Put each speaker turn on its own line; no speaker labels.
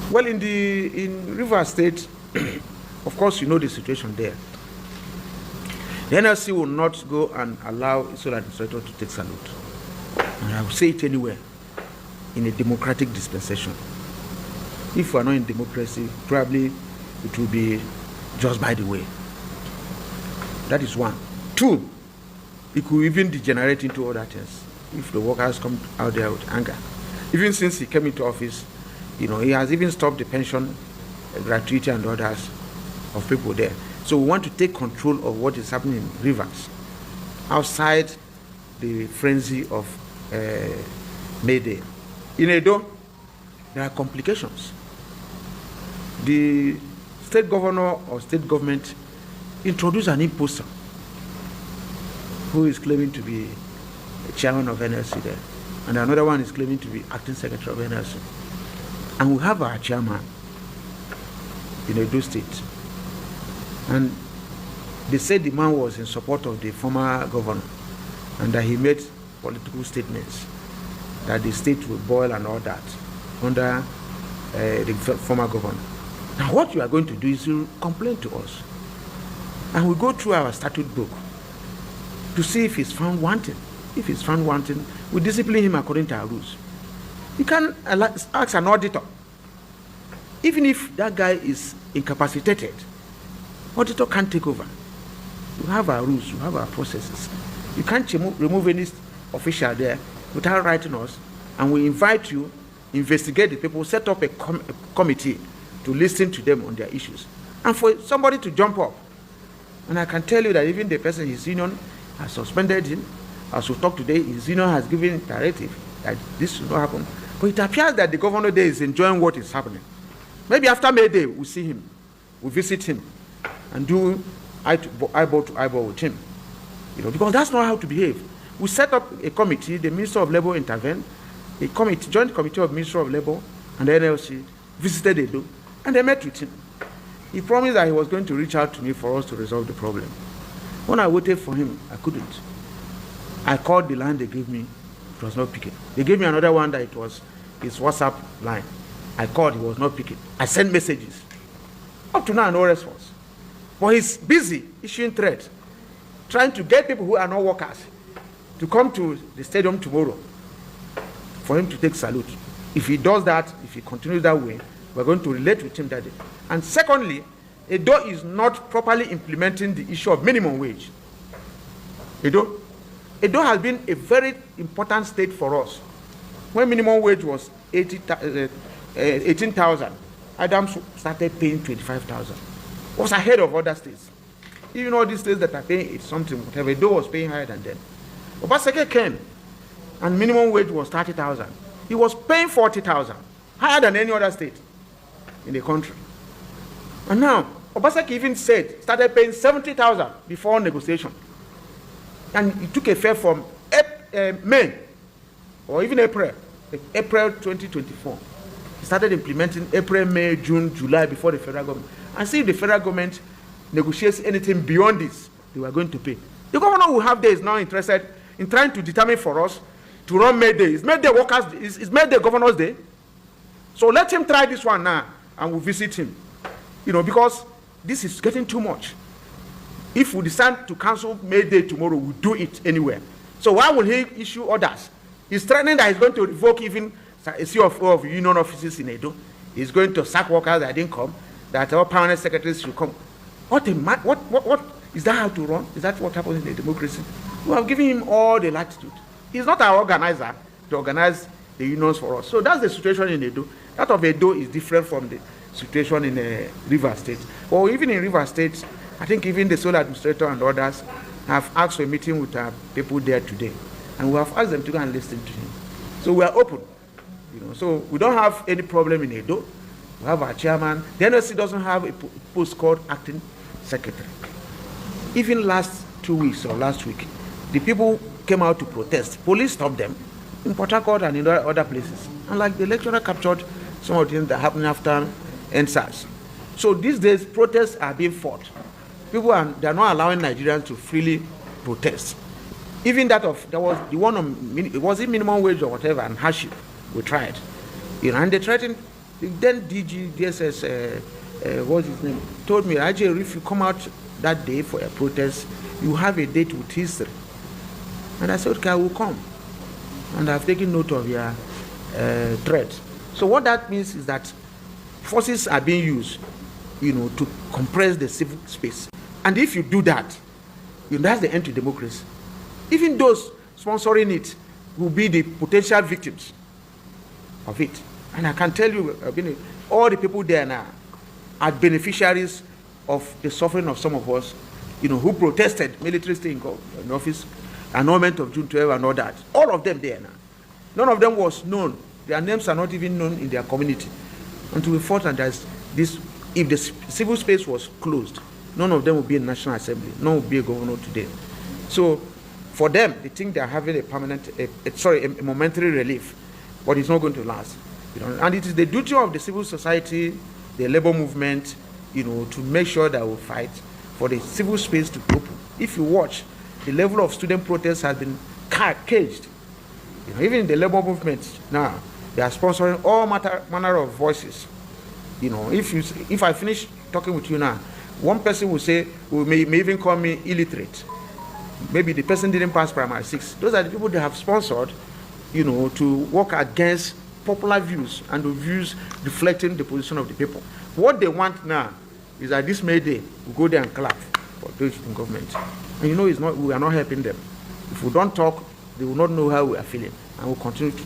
Well, in River State, of course, you know the situation there. The NLC will not go and allow a sole administrator to take salute. And I will say it anywhere, in a democratic dispensation. If we are not in democracy, probably it will be just by the way. That is one. Two, it could even degenerate into other things if the workers come out there with anger. Even since he came into office, you know, he has even stopped the pension gratuity and others of people there. So we want to take control of what is happening in Rivers, outside the frenzy of May Day. In Edo, there are complications. The state governor or state government introduced an imposter who is claiming to be a chairman of NLC there, and another one is claiming to be acting secretary of NLC. And we have our chairman in Edo State. And they said the man was in support of the former governor and that he made political statements that the state will boil and all that under the former governor. Now what you are going to do is you complain to us. And we go through our statute book to see if he's found wanting. If he's found wanting, we discipline him according to our rules. You can ask an auditor. Even if that guy is incapacitated, auditor can't take over. You have our rules, you have our processes. You can't remove any official there without writing us, and we invite you, investigate the people, set up a committee to listen to them on their issues. And for somebody to jump up, and I can tell you that even the person, his union, has suspended him. As we talk today, his union has given directive that this should not happen. But it appears that the governor there is enjoying what is happening. Maybe after May Day, we'll see him, we'll visit him, and do eyeball to eyeball with him. You know, because that's not how to behave. We set up a committee, the Minister of Labour intervened, a committee, joint committee of Minister of Labour and the NLC visited Edo, and they met with him. He promised that he was going to reach out to me for us to resolve the problem. When I waited for him, I couldn't. I called the line they gave me, it was not picking. They gave me another one that it was his WhatsApp line. I called, he was not picking. I sent messages. Up to now, no response. But he's busy issuing threats, trying to get people who are not workers to come to the stadium tomorrow for him to take salute. If he does that, if he continues that way, we're going to relate with him that day. And secondly, Edo is not properly implementing the issue of minimum wage. Edo has been a very important state for us. When minimum wage was 18,000, Adams started paying 25,000. It was ahead of other states. Even all these states that are paying something, whatever, Edo was paying higher than them. Obaseki came, and minimum wage was 30,000. He was paying 40,000, higher than any other state in the country. And now, Obaseki even started paying 70,000 before negotiation. And he took effect from May, or even April 2024. He started implementing April, May, June, July before the federal government. And see if the federal government negotiates anything beyond this, they were going to pay. The governor who have there is now interested in trying to determine for us to run May Day. It's May Day workers, it's May Day Governor's Day. So let him try this one now, and we'll visit him. You know, because this is getting too much. If we decide to cancel May Day tomorrow, we'll do it anywhere. So why will he issue orders? He's threatening that he's going to revoke even a CFO of union offices in Edo. He's going to sack workers that didn't come, that all permanent secretaries should come. What is that how to run? Is that what happens in a democracy? We have given him all the latitude. He's not our organizer to organize the unions for us. So that's the situation in Edo. That of Edo is different from the situation in River State. Or even in River State, I think even the sole administrator and others have asked for a meeting with our people there today. And we have asked them to go and listen to him. So we are open. You know, so we don't have any problem in Edo. We have our chairman. The NLC doesn't have a post called acting secretary. Even last 2 weeks or last week, the people came out to protest. Police stopped them in Port Harcourt and in other places. And like the lecturer captured some of the things that happened after NSAS. So these days, protests are being fought. They are not allowing Nigerians to freely protest. Even that there was the one on, was it minimum wage or whatever, and hardship, we tried. You know, and they threatened The then DG, DSS, what's his name, told me, Ajay, if you come out that day for a protest, you have a date with history. And I said, okay, I will come. And I've taken note of your threat. So what that means is that forces are being used, to compress the civil space. And if you do that, that's the end to democracy. Even those sponsoring it will be the potential victims of it. And I can tell you, all the people there now are beneficiaries of the suffering of some of us, who protested military stay in office, annulment of June 12 and all that. All of them there now. None of them was known. Their names are not even known in their community. Until we fought, and there's this, if the civil space was closed, none of them would be in National Assembly. None would be a governor today. So for them, they think they're having a permanent, a momentary relief, but it's not going to last. And it is the duty of the civil society, the labor movement, to make sure that we fight for the civil space to be open. If you watch, the level of student protests has been caged. Even in the labor movement now, they are sponsoring all manner of voices. If I finish talking with you now, one person will say, may even call me illiterate. Maybe the person didn't pass primary 6. Those are the people they have sponsored, to work against popular views and the views reflecting the position of the people. What they want now is that this May Day, we go there and clap for those in government. And we are not helping them. If we don't talk, they will not know how we are feeling, and we'll continue to